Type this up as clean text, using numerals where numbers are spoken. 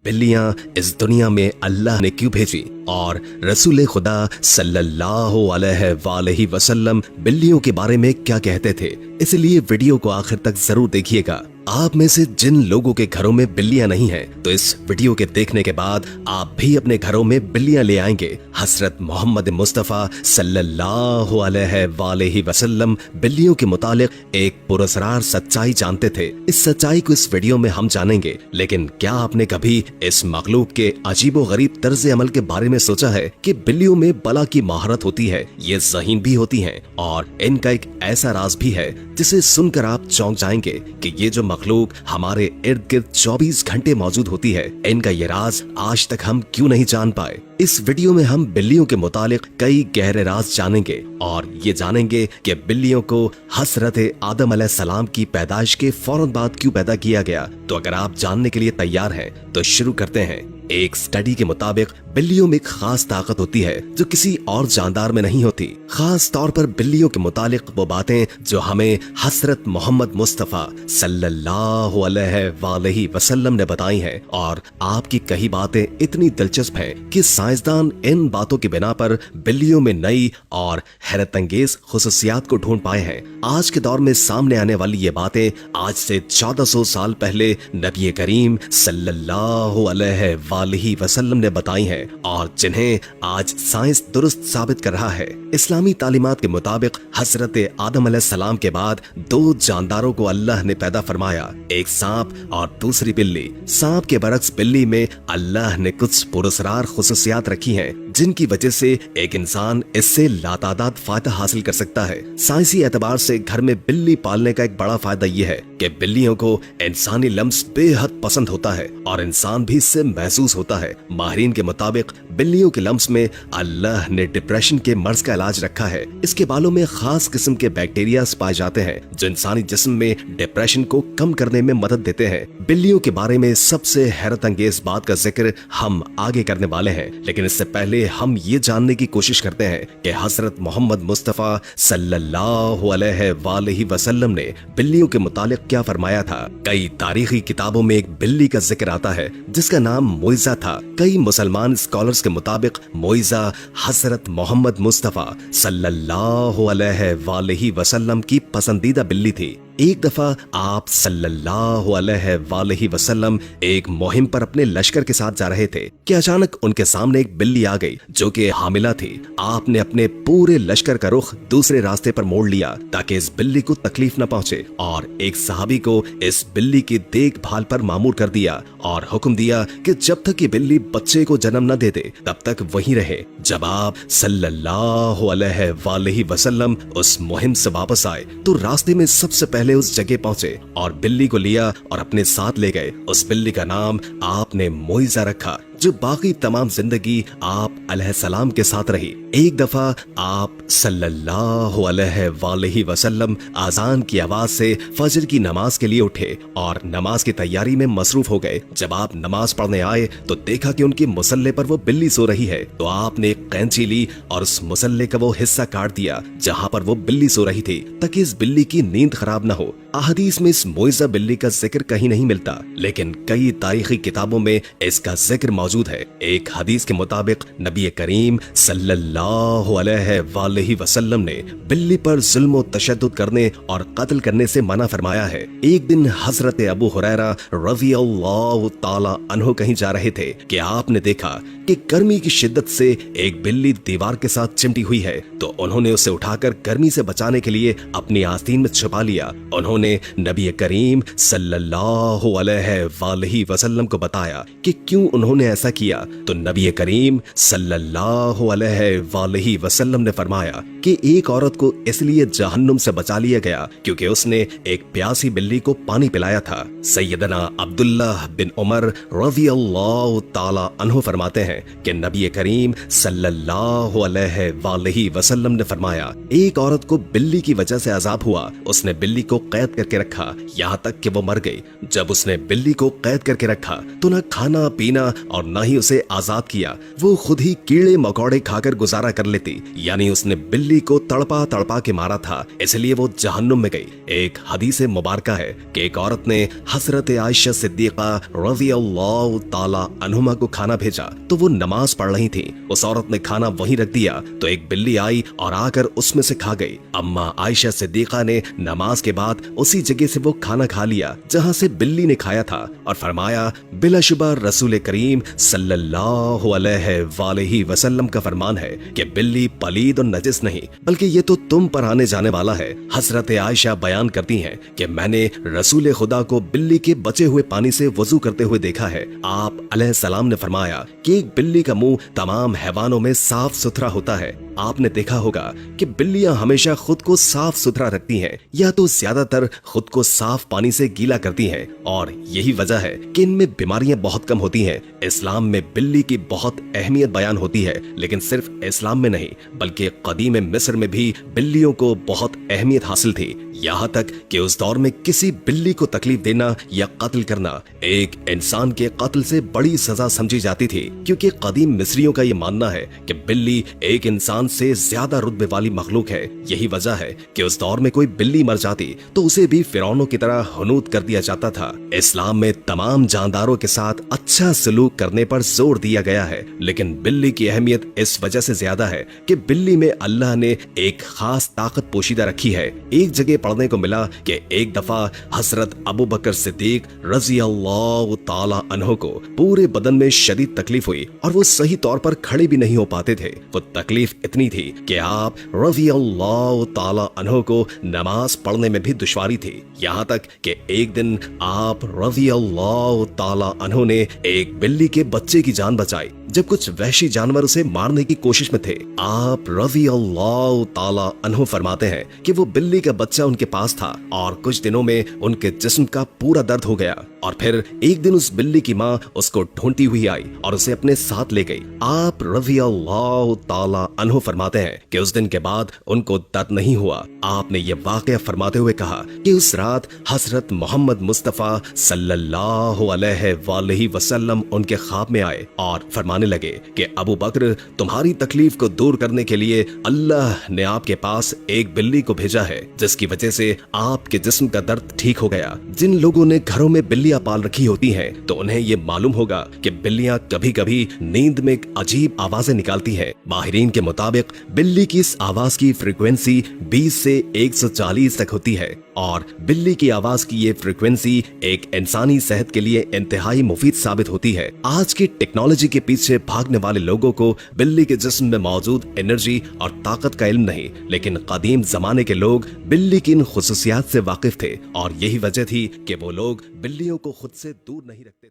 बिल्लियां इस दुनिया में अल्लाह ने क्यों भेजी और रसूल खुदा सल्लल्लाहु अलैहि वसल्लम बिल्लियों के बारे में क्या कहते थे। इसलिए वीडियो को आखिर तक जरूर देखिएगा। आप में से जिन लोगों के घरों में बिल्लियां नहीं हैं, तो इस वीडियो के देखने के बाद आप भी अपने घरों में बिल्लियां ले आएंगे। हजरत मोहम्मद मुस्तफा सल्लल्लाहु अलैहि वसल्लम बिल्लियों के मुतालिक एक पुरस्कार सच्चाई जानते थे। इस सच्चाई को इस वीडियो में हम जानेंगे। लेकिन क्या आपने कभी इस मखलूक के अजीबो गरीब तर्ज अमल के बारे में सोचा है कि बिल्लियों में बला की महारत होती है, ये ज़हीन भी होती हैं और इनका एक ऐसा राज भी है जिसे सुनकर आप चौंक जाएंगे कि ये जो मखलूक हमारे इर्द गिर्द 24 घंटे मौजूद होती है, इनका ये राज आज तक हम क्यों नहीं जान पाए। इस वीडियो में हम बिल्लियों के मुतालिक कई गहरे राज जानेंगे और ये जानेंगे कि बिल्लियों को हजरत आदम अलैहिस्सलाम की पैदाइश के फौरन बाद क्यों पैदा किया गया। तो अगर आप जानने के लिए तैयार हैं तो शुरू करते हैं। एक स्टडी के मुताबिक बिल्लियों में एक खास ताकत होती है जो किसी और जानदार में नहीं होती। खास तौर पर बिल्लियों के मुतालिक वो बातें जो हमें हजरत मोहम्मद मुस्तफा सल्लल्लाहु अलैहि वसल्लम ने बताई हैं, और आपकी कही बातें इतनी दिलचस्प हैं कि साइंसदान इन बातों की बिना पर बिल्लियों में नई और हैरत अंगेज खुसूसियात को ढूंढ पाए हैं। आज के दौर में सामने आने वाली ये बातें आज से 1400 साल पहले नबी करीम सल्लल्लाहु अलैहि वसल्लम ने बताई हैं और जिन्हें आज साइंस दुरुस्त साबित कर रहा है। इस्लामी तालीमात के मुताबिक हजरत आदम अलैहिस्सलाम के बाद दो जानदारों को अल्लाह ने पैदा फरमाया, एक सांप और दूसरी बिल्ली। सांप के बरक्स बिल्ली में अल्लाह ने कुछ पुरस्कार खुसूसियात रखी हैं जिनकी वजह से एक इंसान इससे लातादाद फायदा हासिल कर सकता है। साइंसी एतबार से घर में बिल्ली पालने का एक बड़ा फायदा यह है कि बिल्लियों को इंसानी लम्स बेहद पसंद होता है और इंसान भी इससे महसूस होता है। माहिरीन के मुताबिक बिल्लियों के लम्स में अल्लाह ने डिप्रेशन के मर्ज का इलाज रखा है। इसके बालों में खास किस्म के बैक्टीरिया पाए जाते हैं जो इंसानी जिस्म में डिप्रेशन को कम करने में मदद देते हैं। बिल्लियों के बारे में सबसे हैरत अंगेज बात का जिक्र हम आगे करने वाले हैं, लेकिन इससे पहले हम ये जानने की कोशिश करते हैं कि हजरत मोहम्मद मुस्तफा सल्लल्लाहु अलैहि वसल्लम ने बिल्लियों के मुतालिक क्या फरमाया था। कई तारीखी किताबों में एक बिल्ली का जिक्र आता है जिसका नाम मोइजा था। कई मुसलमान स्कॉलर्स के मुताबिक मोइजा हजरत मोहम्मद मुस्तफा सल्लल्लाहु अलैहि वसल्लम की पसंदीदा बिल्ली थी। एक दफा आप सल्लल्लाहु अलैहि वसल्लम एक मुहिम पर अपने लश्कर के साथ जा रहे थे कि अचानक उनके सामने एक बिल्ली आ गई जो कि हामिला थी। आपने अपने पूरे लश्कर का रुख दूसरे रास्ते पर मोड़ लिया ताकि इस बिल्ली को तकलीफ न पहुंचे और एक सहाबी को इस बिल्ली की देखभाल पर मामूर कर दिया और हुक्म दिया कि जब तक ये बिल्ली बच्चे को जन्म न दे दे तब तक वहीं रहे। जब आप सल्लल्लाहु अलैहि वसल्लम उस मुहिम से वापस आए तो रास्ते में सबसे पहले उस जगह पहुंचे और बिल्ली को लिया और अपने साथ ले गए। उस बिल्ली का नाम आपने मोइजा रखा जो बाकी तमाम जिंदगी आप अलैहिस्सलाम के साथ रही। एक दफा आप सल्लल्लाहु अलैहि वसल्लम आजान की आवाज से फजर की नमाज के लिए उठे और नमाज की तैयारी में मसरूफ हो गए। जब आप नमाज पढ़ने आए तो देखा कि उनके मुसल्ले पर वो बिल्ली सो रही है, तो आपने एक कैंची ली और उस मुसल्ले का वो हिस्सा काट दिया जहां पर वो बिल्ली सो रही थी ताकि इस बिल्ली की नींद खराब न हो। अहदीस में इस मोइजा बिल्ली का जिक्र कहीं नहीं मिलता, लेकिन कई तारीखी किताबों में इसका जिक्र मौजूद है। एक हदीस के मुताबिक नबी करीम सल्लल्लाहु अलैहि वसल्लम ने बिल्ली पर जुल्म और तशद्दुद करने और कत्ल करने से मना फरमाया है। एक दिन हजरत अबू हुरैरा रज़ियल्लाहु ताला अन्हु कहीं जा रहे थे कि आपने देखा कि गर्मी की शिद्दत से एक बिल्ली दीवार के साथ चिमटी हुई है, तो उन्होंने उसे उठाकर गर्मी से बचाने के लिए अपनी आस्तीन में छुपा लिया। उन्होंने नबी करीम सल्लल्लाहु अलैहि वसल्लम को बताया कि क्यों उन्होंने ऐसा किया, तो नबी करीम सल्लल्लाहु अलैहि वसल्लम ने फरमाया कि एक औरत को इसलिए जहन्नुम से बचा लिया गया क्योंकि उसने एक प्यासी बिल्ली को पानी पिलाया था। सैयदना अब्दुल्लाह बिन उमर रज़ियल्लाहु ताला अन्हु फरमाते हैं कि नबी करीम सल्लल्लाहु अलैहि वसल्लम ने फरमाया, एक औरत को बिल्ली की वजह से अजाब हुआ, उसने बिल्ली को कैद करके रखा यहाँ तक कि वो मर गई। जब उसने बिल्ली को कैद करके रखा तो न खाना पीना और न ही उसे आजाद किया। वो खुद ही कीड़े मकोड़े खाकर गुजारा कर लेती, यानी उसने बिल्ली को तड़पा तड़पा के मारा था, इसलिए वो जहन्नुम में गई। एक हदीस मुबारका है कि एक औरत ने हजरत आयशा सिद्दीका रज़ियल्लाहु ताला अन्हुमा को खाना भेजा, तो वो नमाज पढ़ रही थी। उस औरत ने खाना वहीं रख दिया तो एक बिल्ली आई और आकर उसमें से खा गई। अम्मा आयशा सिद्दीका ने नमाज के बाद उसी जगह से वो खाना खा लिया जहां से बिल्ली ने खाया था, और फरमाया, बिलाशुबा रसूल करीम सल्लल्लाहु अलैहि वसल्लम का फरमान है कि बिल्ली पलीद और नजिस नहीं, बल्कि ये तो तुम पर आने जाने वाला है। हजरत आयशा बयान करती हैं कि मैंने रसूल खुदा को बिल्ली के बचे हुए पानी से वजू करते हुए देखा है। आप अलैहिस्सलाम ने फरमाया कि एक बिल्ली का मुंह तमाम हैवानों में साफ सुथरा होता है। आपने देखा होगा कि बिल्लियां हमेशा खुद को साफ सुथरा रखती हैं, या तो ज्यादातर खुद को साफ पानी से गीला करती हैं, और यही वजह है कि इनमें बीमारियां बहुत कम होती हैं। इस्लाम में बिल्ली की बहुत अहमियत बयान होती है, लेकिन सिर्फ इस्लाम में नहीं बल्कि कदीम मिस्र में भी बिल्लियों को बहुत अहमियत हासिल थी। यहाँ तक कि उस दौर में किसी बिल्ली को तकलीफ देना या कत्ल करना एक इंसान के कत्ल से बड़ी सजा समझी जाती थी, क्योंकि कदीम मिस्रियों का ये मानना है कि बिल्ली एक इंसान से ज्यादा रुतबे वाली मखलूक है। यही वजह है कि उस दौर में कोई बिल्ली मर जाती तो उसे भी फिरौनों की तरह हनूत कर दिया जाता था। इस्लाम में तमाम जानदारों के साथ अच्छा सलूक करने पर जोर दिया गया है, लेकिन बिल्ली की अहमियत इस वजह से ज्यादा है कि बिल्ली में अल्लाह ने एक खास ताकत पोशीदा रखी है। एक जगह पढ़ने को मिला कि एक दफा हजरत अबू बकर सिद्दीक रज़ियल्लाहु ताला अन्हु को पूरे बदन में शदीद तकलीफ हुई और वो सही तौर पर खड़े भी नहीं हो पाते थे। वो तकलीफ इतनी थी कि आप रज़ियल्लाहु ताला अन्हु को नमाज पढ़ने में भी दुश्वारी थी। यहाँ तक कि एक दिन आप रज़ियल्लाहु ताला अन्हु ने एक बिल्ली के बच्चे की जान बचाई जब कुछ वहशी जानवर उसे मारने की कोशिश में थे। आप रज़ियल्लाहु ताला अन्हु फरमाते हैं कि वो बिल्ली का बच्चा उनके पास था और कुछ दिनों में उनके जिस्म का पूरा दर्द हो गया, और फिर एक दिन उस बिल्ली की माँ उसको ढूंढती हुई आई और उसे अपने साथ ले गई। आप रज़ियल्लाहु ताला अन्हु फरमाते हैं कि उस दिन के बाद उनको दर्द नहीं हुआ। आपने ये वाक़या फरमाते हुए कहा कि उस रात हजरत मोहम्मद मुस्तफ़ा सल्लल्लाहु अलैहि वसल्लम उनके ख्वाब में आए और फरमाने लगे कि अबू बकर, तुम्हारी तकलीफ को दूर करने के लिए अल्लाह ने आपके पास एक बिल्ली को भेजा है, जिसकी वजह से आपके जिस्म का दर्द ठीक हो गया। जिन लोगों ने घरों में बिल्लियां पाल रखी होती हैं तो उन्हें ये मालूम होगा कि बिल्लियां कभी कभी नींद में अजीब आवाजें निकालती हैं। माहिरीन के मुताबिक बिल्ली की इस आवाज की फ्रीक्वेंसी 20 से 140 तक होती है, और बिल्ली की आवाज की ये फ्रीक्वेंसी एक इंसानी सेहत के लिए इंतहाई मुफीद साबित होती है। आज की टेक्नोलॉजी के पीछे भागने वाले लोगों को बिल्ली के जिस्म में मौजूद एनर्जी और ताकत का इल्म नहीं, लेकिन कदीम जमाने के लोग बिल्ली की इन खुसूसियात से वाकिफ थे, और यही वजह थी कि वो लोग बिल्लियों को खुद से दूर नहीं रखते।